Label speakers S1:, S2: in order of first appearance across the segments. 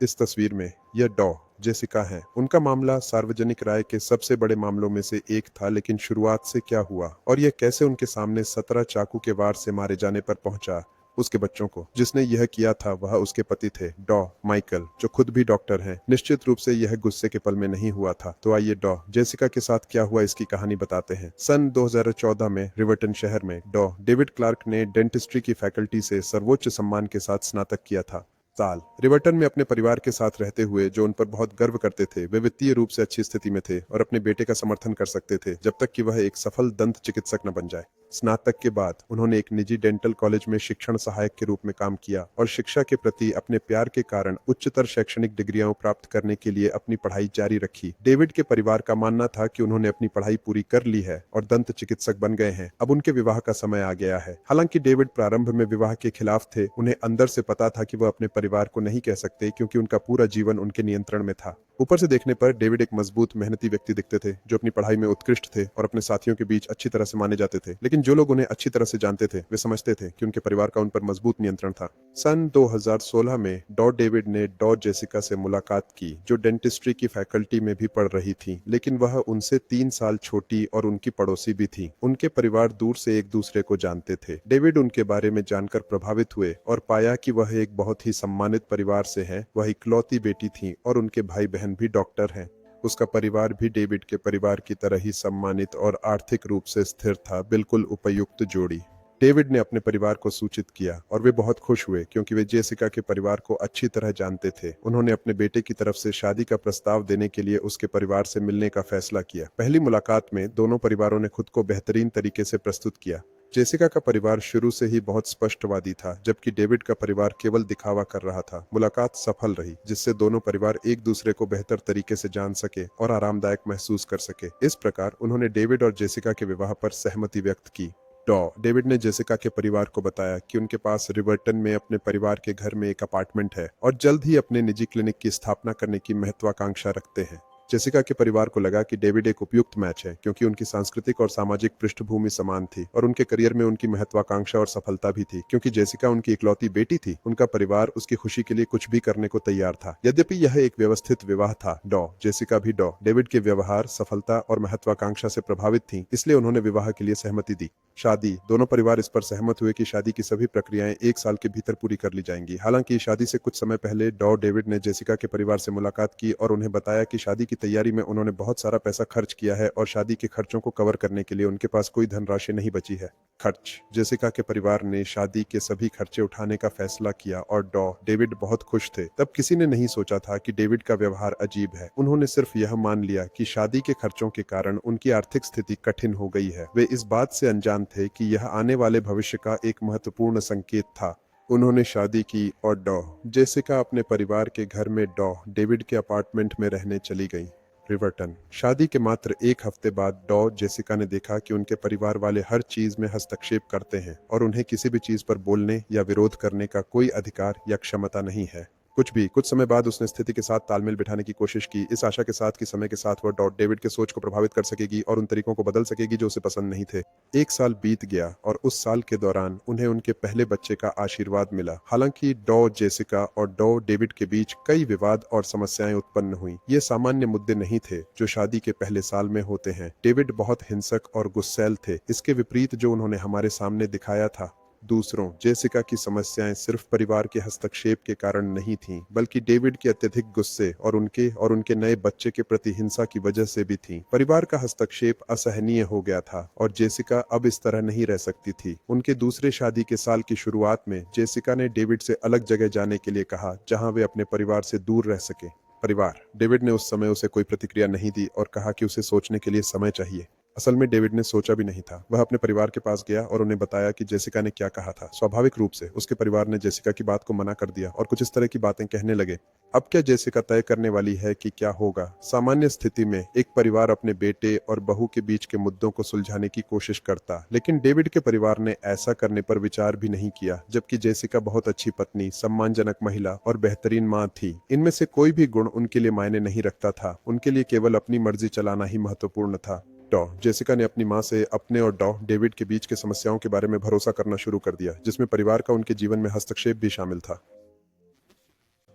S1: इस तस्वीर में यह डॉ जेसिका हैं। उनका मामला सार्वजनिक राय के सबसे बड़े मामलों में से एक था, लेकिन शुरुआत से क्या हुआ और यह कैसे उनके सामने 17 चाकू के वार से मारे जाने पर पहुंचा। उसके बच्चों को जिसने यह किया था वह उसके पति थे, डॉ माइकल, जो खुद भी डॉक्टर हैं। निश्चित रूप से यह गुस्से के पल में नहीं हुआ था। तो आइए डॉ जेसिका के साथ क्या हुआ इसकी कहानी बताते हैं। सन 2014 में रिवर्टन शहर में डॉ डेविड क्लार्क ने डेंटिस्ट्री की फैकल्टी से सर्वोच्च सम्मान के साथ स्नातक किया था। साल रिवर्टन में अपने परिवार के साथ रहते हुए जो उन पर बहुत गर्व करते थे, वे वित्तीय रूप से अच्छी स्थिति में थे और अपने बेटे का समर्थन कर सकते थे जब तक कि वह एक सफल दंत चिकित्सक न बन जाए। स्नातक के बाद उन्होंने एक निजी डेंटल कॉलेज में शिक्षण सहायक के रूप में काम किया और शिक्षा के प्रति अपने प्यार के कारण उच्चतर शैक्षणिक डिग्रियां प्राप्त करने के लिए अपनी पढ़ाई जारी रखी। डेविड के परिवार का मानना था कि उन्होंने अपनी पढ़ाई पूरी कर ली है और दंत चिकित्सक बन गए हैं। अब उनके विवाह का समय आ गया है। हालांकि डेविड प्रारंभ में विवाह के खिलाफ थे, उन्हें अंदर से पता था कि वह अपने परिवार को नहीं कह सकते क्योंकि उनका पूरा जीवन उनके नियंत्रण में था। ऊपर से देखने पर डेविड एक मजबूत मेहनती व्यक्ति दिखते थे जो अपनी पढ़ाई में उत्कृष्ट थे और अपने साथियों के बीच अच्छी तरह से माने जाते थे, लेकिन जो लोग उन्हें अच्छी तरह से जानते थे वे समझते थे कि उनके परिवार का उन पर मजबूत नियंत्रण था। सन 2016 में डॉ डेविड ने डॉ जेसिका से मुलाकात की, जो डेंटिस्ट्री की फैकल्टी में भी पढ़ रही थी, लेकिन वह उनसे 3 साल छोटी और उनकी पड़ोसी भी थी। उनके परिवार दूर से एक दूसरे को जानते थे। डेविड उनके बारे में जानकर प्रभावित हुए और पाया कि वह एक बहुत ही सम्मानित परिवार से है। वह इकलौती बेटी थी और उनके भाई बहन भी डॉक्टर हैं। उसका परिवार भी डेविड के परिवार की तरह ही सम्मानित और आर्थिक रूप से स्थिर था। बिल्कुल उपयुक्त जोड़ी। डेविड ने अपने परिवार को सूचित किया और वे बहुत खुश हुए क्योंकि वे जेसिका के परिवार को अच्छी तरह जानते थे। उन्होंने अपने बेटे की तरफ से शादी का प्रस्ताव देने के लिए उसके परिवार से मिलने का फैसला किया। पहली मुलाकात में दोनों परिवारों ने खुद को बेहतरीन तरीके से प्रस्तुत किया। जेसिका का परिवार शुरू से ही बहुत स्पष्टवादी था, जबकि डेविड का परिवार केवल दिखावा कर रहा था। मुलाकात सफल रही, जिससे दोनों परिवार एक दूसरे को बेहतर तरीके से जान सके और आरामदायक महसूस कर सके। इस प्रकार उन्होंने डेविड और जेसिका के विवाह पर सहमति व्यक्त की। डॉ डेविड ने जेसिका के परिवार को बताया कि उनके पास रिवर्टन में अपने परिवार के घर में एक अपार्टमेंट है और जल्द ही अपने निजी क्लिनिक की स्थापना करने की महत्वाकांक्षा रखते हैं। जेसिका के परिवार को लगा कि डेविड एक उपयुक्त मैच है क्योंकि उनकी सांस्कृतिक और सामाजिक पृष्ठभूमि समान थी और उनके करियर में उनकी महत्वाकांक्षा और सफलता भी थी। क्योंकि जेसिका उनकी इकलौती बेटी थी, उनका परिवार उसकी खुशी के लिए कुछ भी करने को तैयार था। यद्यपि यह एक व्यवस्थित विवाह था, डॉ जेसिका भी डॉ डेविड के व्यवहार, सफलता और महत्वाकांक्षा से प्रभावित थी, इसलिए उन्होंने विवाह के लिए सहमति दी। शादी, दोनों परिवार इस पर सहमत हुए कि शादी की सभी प्रक्रियाएं 1 साल के भीतर पूरी कर ली जाएंगी। हालांकि शादी से कुछ समय पहले डॉ डेविड ने जेसिका के परिवार से मुलाकात की और उन्हें बताया कि शादी की तैयारी में उन्होंने बहुत सारा पैसा खर्च किया है और शादी के खर्चों को कवर करने के लिए उनके पास कोई धनराशि नहीं बची है। खर्च, जेसिका के परिवार ने शादी के सभी खर्चे उठाने का फैसला किया और डॉ डेविड बहुत खुश थे। तब किसी ने नहीं सोचा था कि डेविड का व्यवहार अजीब है। उन्होंने सिर्फ यह मान लिया कि शादी के खर्चों के कारण उनकी आर्थिक स्थिति कठिन हो गई है। वे इस बात से अनजान थे कि यह आने वाले भविष्य का एक महत्वपूर्ण संकेत था। उन्होंने शादी की और डॉ जेसिका अपने परिवार के घर में डॉ डेविड के अपार्टमेंट में रहने चली गई। रिवर्टन। शादी के मात्र 1 हफ्ते बाद डॉ जेसिका ने देखा कि उनके परिवार वाले हर चीज में हस्तक्षेप करते हैं और उन्हें किसी भी चीज पर बोलने या विरोध करने का कोई अधिकार या क्षमता नहीं है। कुछ समय बाद उसने स्थिति के साथ तालमेल बिठाने की कोशिश की, इस आशा के साथ कि समय के साथ वह डॉ डेविड के सोच को प्रभावित कर सकेगी और उन तरीकों को बदल सकेगी जो उसे पसंद नहीं थे। 1 साल बीत गया और उस साल के दौरान उन्हें उनके पहले बच्चे का आशीर्वाद मिला। हालांकि डॉ जेसिका और डॉ डेविड के बीच कई विवाद और समस्याएं उत्पन्न हुई। ये सामान्य मुद्दे नहीं थे जो शादी के पहले साल में होते हैं। डेविड बहुत हिंसक और गुस्सैल थे, इसके विपरीत जो उन्होंने हमारे सामने दिखाया था। दूसरों, जेसिका की समस्याएं सिर्फ परिवार के हस्तक्षेप के कारण नहीं थीं, बल्कि डेविड के अत्यधिक गुस्से और उनके नए बच्चे के प्रति हिंसा की वजह से भी थीं। परिवार का हस्तक्षेप असहनीय हो गया था और जेसिका अब इस तरह नहीं रह सकती थी। उनके दूसरे शादी के साल की शुरुआत में जेसिका ने डेविड से अलग जगह जाने के लिए कहा जहां वे अपने परिवार से दूर रह सके। परिवार, डेविड ने उस समय उसे कोई प्रतिक्रिया नहीं दी और कहा कि उसे सोचने के लिए समय चाहिए। असल में डेविड ने सोचा भी नहीं था। वह अपने परिवार के पास गया और उन्हें बताया कि जेसिका ने क्या कहा था। स्वाभाविक रूप से उसके परिवार ने जेसिका की बात को मना कर दिया और कुछ इस तरह की बातें कहने लगे। अब क्या जेसिका तय करने वाली है कि क्या होगा? सामान्य स्थिति में एक परिवार अपने बेटे और बहू के बीच के मुद्दों को सुलझाने की कोशिश करता, लेकिन डेविड के परिवार ने ऐसा करने पर विचार भी नहीं किया, जबकि जेसिका बहुत अच्छी पत्नी, सम्मानजनक महिला और बेहतरीन मां थी। इनमें से कोई भी गुण उनके लिए मायने नहीं रखता था। उनके लिए केवल अपनी मर्जी चलाना ही महत्वपूर्ण था। डॉ जेसिका ने अपनी मां से अपने और डॉ डेविड के बीच के समस्याओं के बारे में भरोसा करना शुरू कर दिया, जिसमें परिवार का उनके जीवन में हस्तक्षेप भी शामिल था।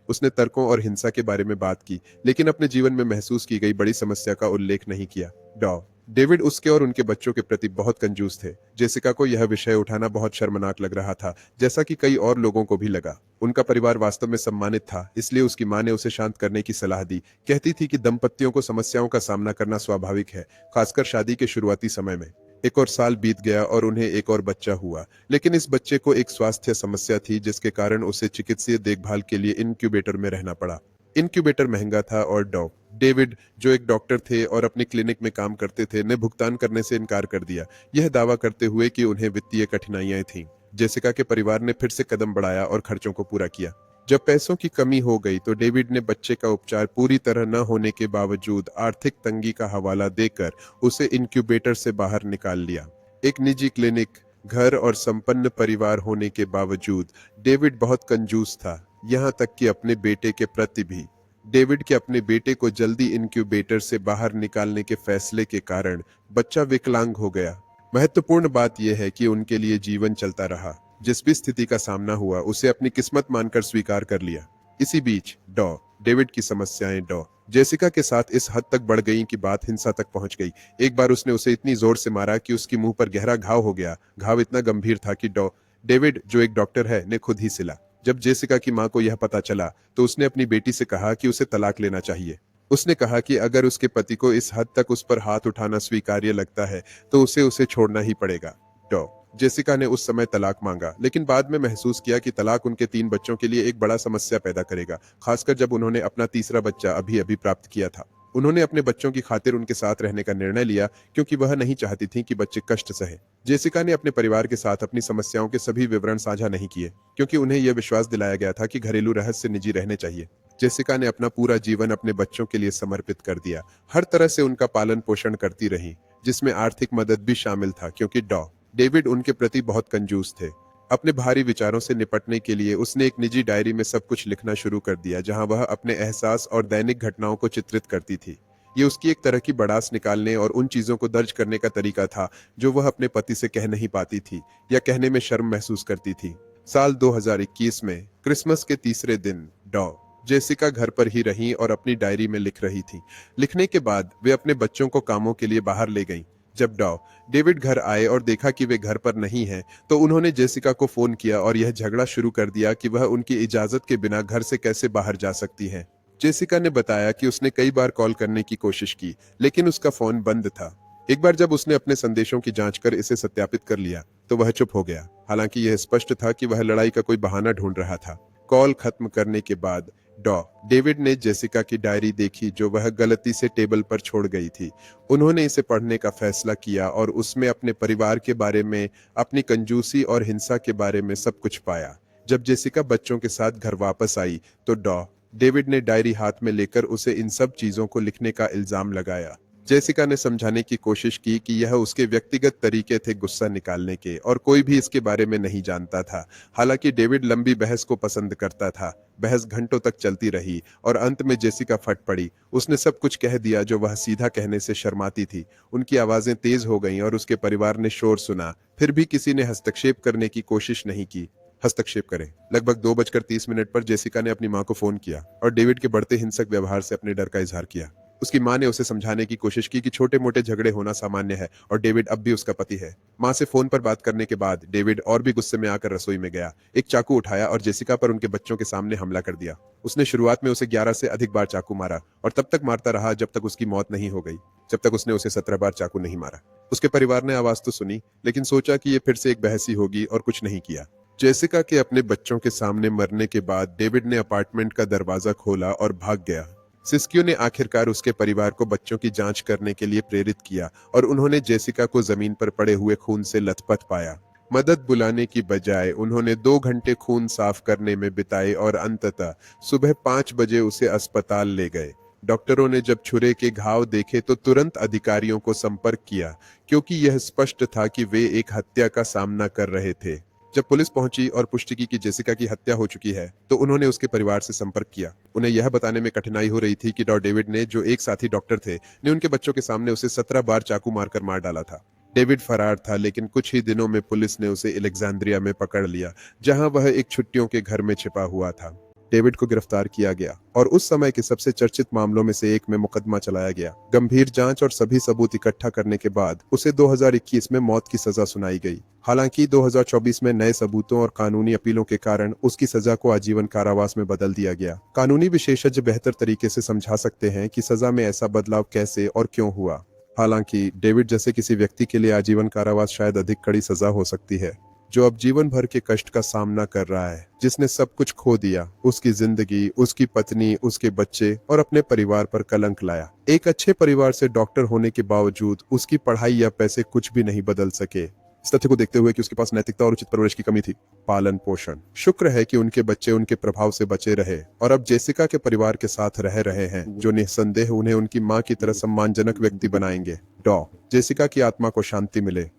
S1: उसने तर्कों और हिंसा के बारे में बात की, लेकिन अपने जीवन में महसूस की गई बड़ी समस्या का उल्लेख नहीं किया। डॉ डेविड उसके और उनके बच्चों के प्रति बहुत कंजूस थे। जेसिका को यह विषय उठाना बहुत शर्मनाक लग रहा था, जैसा कि कई और लोगों को भी लगा। उनका परिवार वास्तव में सम्मानित था, इसलिए उसकी मां ने उसे शांत करने की सलाह दी। कहती थी कि दंपतियों को समस्याओं का सामना करना स्वाभाविक है, खासकर शादी के शुरुआती समय में। एक और साल बीत गया और उन्हें एक और बच्चा हुआ, लेकिन इस बच्चे को एक स्वास्थ्य समस्या थी जिसके कारण उसे चिकित्सीय देखभाल के लिए इनक्यूबेटर में रहना पड़ा। इनक्यूबेटर महंगा था और डॉ डेविड, जो एक डॉक्टर थे और अपनी क्लिनिक में काम करते थे, ने भुगतान करने से इनकार कर दिया, यह दावा करते हुए कि उन्हें वित्तीय कठिनाइयां थीं। जेसिका के परिवार ने फिर से कदम बढ़ाया और खर्चों को पूरा किया। जब पैसों की कमी हो गई तो डेविड ने बच्चे का उपचार पूरी तरह न होने के बावजूद आर्थिक तंगी का हवाला देकर उसे इनक्यूबेटर से बाहर निकाल लिया। एक निजी क्लिनिक, घर और संपन्न परिवार होने के बावजूद डेविड बहुत कंजूस था, यहाँ तक कि अपने बेटे के प्रति भी। डेविड के अपने बेटे को जल्दी इनक्यूबेटर से बाहर निकालने के फैसले के कारण बच्चा विकलांग हो गया। महत्वपूर्ण बात यह है कि उनके लिए जीवन चलता रहा। जिस भी स्थिति का सामना हुआ उसे अपनी किस्मत मानकर स्वीकार कर लिया। इसी बीच डॉ डेविड की समस्याएं डॉ जेसिका के साथ इस हद तक बढ़ गईं कि बात हिंसा तक पहुंच गई। एक बार उसने उसे इतनी जोर से मारा कि उसकी मुंह पर गहरा घाव हो गया। घाव इतना गंभीर था कि डॉ डेविड, जो एक डॉक्टर है, ने खुद ही सिला। जब जेसिका की मां को यह पता चला तो उसने अपनी बेटी से कहा कि उसे तलाक लेना चाहिए। उसने कहा कि अगर उसके पति को इस हद तक उस पर हाथ उठाना स्वीकार्य लगता है तो उसे छोड़ना ही पड़ेगा। डॉ जेसिका ने उस समय तलाक मांगा, लेकिन बाद में महसूस किया कि तलाक उनके 3 बच्चों के लिए एक बड़ा समस्या पैदा करेगा, खासकर जब उन्होंने अपना तीसरा बच्चा अभी अभी प्राप्त किया था। उन्होंने अपने बच्चों की खातिर उनके साथ रहने का निर्णय लिया, क्योंकि वह नहीं चाहती थी कि बच्चे कष्ट सहे। जेसिका ने अपने परिवार के साथ अपनी समस्याओं के सभी विवरण साझा नहीं किए, क्योंकि उन्हें यह विश्वास दिलाया गया था कि घरेलू रहस्य निजी रहने चाहिए। जेसिका ने अपना पूरा जीवन अपने बच्चों के लिए समर्पित कर दिया, हर तरह से उनका पालन पोषण करती रही, जिसमें आर्थिक मदद भी शामिल था, क्योंकि डॉ डेविड उनके प्रति बहुत कंजूस थे। अपने भारी विचारों से निपटने के लिए उसने एक निजी डायरी में सब कुछ लिखना शुरू कर दिया, जहां वह अपने एहसास और दैनिक घटनाओं को चित्रित करती थी। ये उसकी एक तरह की बड़ास निकालने और उन चीजों को दर्ज करने का तरीका था जो वह अपने पति से कह नहीं पाती थी या कहने में शर्म महसूस करती थी। साल 2021 में क्रिसमस के तीसरे दिन डॉ जेसिका घर पर ही रहीं और अपनी डायरी में लिख रही थी। लिखने के बाद वे अपने बच्चों को कामों के लिए बाहर ले गईं। जब डॉ डेविड घर आए और देखा कि वे घर पर नहीं हैं, तो उन्होंने जेसिका को फोन किया और यह झगड़ा शुरू कर दिया कि वह उनकी इजाजत के बिना घर से कैसे बाहर जा सकती है। जेसिका ने बताया कि उसने कई बार कॉल करने की कोशिश की, लेकिन उसका फोन बंद था। एक बार जब उसने अपने संदेशों की जांच कर इसे सत्यापित कर लिया, तो वह चुप हो गया। हालांकि यह स्पष्ट था कि वह लड़ाई का कोई बहाना ढूंढ रहा था। कॉल खत्म करने के बाद डॉ डेविड ने जेसिका की डायरी देखी, जो वह गलती से टेबल पर छोड़ गई थी। उन्होंने इसे पढ़ने का फैसला किया और उसमें अपने परिवार के बारे में, अपनी कंजूसी और हिंसा के बारे में सब कुछ पाया। जब जेसिका बच्चों के साथ घर वापस आई तो डॉ डेविड ने डायरी हाथ में लेकर उसे इन सब चीजों को लिखने का इल्जाम लगाया। जेसिका ने समझाने की कोशिश की कि यह उसके व्यक्तिगत तरीके थे गुस्सा निकालने के, और कोई भी इसके बारे में नहीं जानता था। हालांकि डेविड लंबी बहस को पसंद करता था। बहस घंटों तक चलती रही और अंत में जेसिका फट पड़ी। उसने सब कुछ कह दिया जो वह सीधा कहने से शर्माती थी। उनकी आवाजें तेज हो गईं और उसके परिवार ने शोर सुना। फिर भी किसी ने हस्तक्षेप करने की कोशिश नहीं की। हस्तक्षेप करें। लगभग 2:30 पर जेसिका ने अपनी मां को फोन किया और डेविड के बढ़ते हिंसक व्यवहार से अपने डर का इजहार किया। उसकी मां ने उसे समझाने की कोशिश की कि छोटे मोटे झगड़े होना सामान्य है और डेविड अब भी उसका पति है। मां से फोन पर बात करने के बाद डेविड और भी गुस्से में आकर रसोई में गया, एक चाकू उठाया और जेसिका पर उनके बच्चों के सामने हमला कर दिया। उसने शुरुआत में उसे 11 से अधिक बार चाकू मारा और तब तक मारता रहा जब तक उसकी मौत नहीं हो गई, जब तक उसने उसे 17 बार चाकू नहीं मारा। उसके परिवार ने आवाज तो सुनी, लेकिन सोचा कि ये फिर से एक बहस ही होगी और कुछ नहीं किया। जेसिका के अपने बच्चों के सामने मरने के बाद डेविड ने अपार्टमेंट का दरवाजा खोला और भाग गया। सिस्कियो ने आखिरकार उसके परिवार को बच्चों की जांच करने के लिए प्रेरित किया और उन्होंने जेसिका को जमीन पर पड़े हुए खून से लथपथ पाया। मदद बुलाने की बजाय उन्होंने 2 घंटे खून साफ करने में बिताए और अंततः सुबह 5 बजे उसे अस्पताल ले गए। डॉक्टरों ने जब छुरे के घाव देखे तो तुरंत अधिकारियों को संपर्क किया, क्योंकि यह स्पष्ट था कि वे एक हत्या का सामना कर रहे थे। जब पुलिस पहुंची और पुष्टि की कि जेसिका की हत्या हो चुकी है, तो उन्होंने उसके परिवार से संपर्क किया। उन्हें यह बताने में कठिनाई हो रही थी कि डॉ डेविड ने, जो एक साथी डॉक्टर थे, ने उनके बच्चों के सामने उसे 17 बार चाकू मारकर मार डाला था। डेविड फरार था, लेकिन कुछ ही दिनों में पुलिस ने उसे अलेक्जेंड्रिया में पकड़ लिया, जहां वह एक छुट्टियों के घर में छिपा हुआ था। डेविड को गिरफ्तार किया गया और उस समय के सबसे चर्चित मामलों में से एक में मुकदमा चलाया गया। गंभीर जांच और सभी सबूत इकट्ठा करने के बाद उसे 2021 में मौत की सजा सुनाई गई। हालांकि 2024 में नए सबूतों और कानूनी अपीलों के कारण उसकी सजा को आजीवन कारावास में बदल दिया गया। कानूनी विशेषज्ञ बेहतर तरीके से समझा सकते हैं कि सजा में ऐसा बदलाव कैसे और क्यों हुआ। हालांकि डेविड जैसे किसी व्यक्ति के लिए आजीवन कारावास शायद अधिक कड़ी सजा हो सकती है, जो अब जीवन भर के कष्ट का सामना कर रहा है, जिसने सब कुछ खो दिया, उसकी जिंदगी, उसकी पत्नी, उसके बच्चे और अपने परिवार पर कलंक लाया। एक अच्छे परिवार से डॉक्टर होने के बावजूद उसकी पढ़ाई या पैसे कुछ भी नहीं बदल सके। इस तथ्य को देखते हुए कि उसके पास नैतिकता और उचित परवरिश की कमी थी। पालन पोषण, शुक्र है कि उनके बच्चे उनके प्रभाव से बचे रहे और अब जेसिका के परिवार के साथ रह रहे हैं, जो निस्संदेह उन्हें उनकी मां की तरह सम्मानजनक व्यक्ति बनाएंगे। जेसिका की आत्मा को शांति मिले।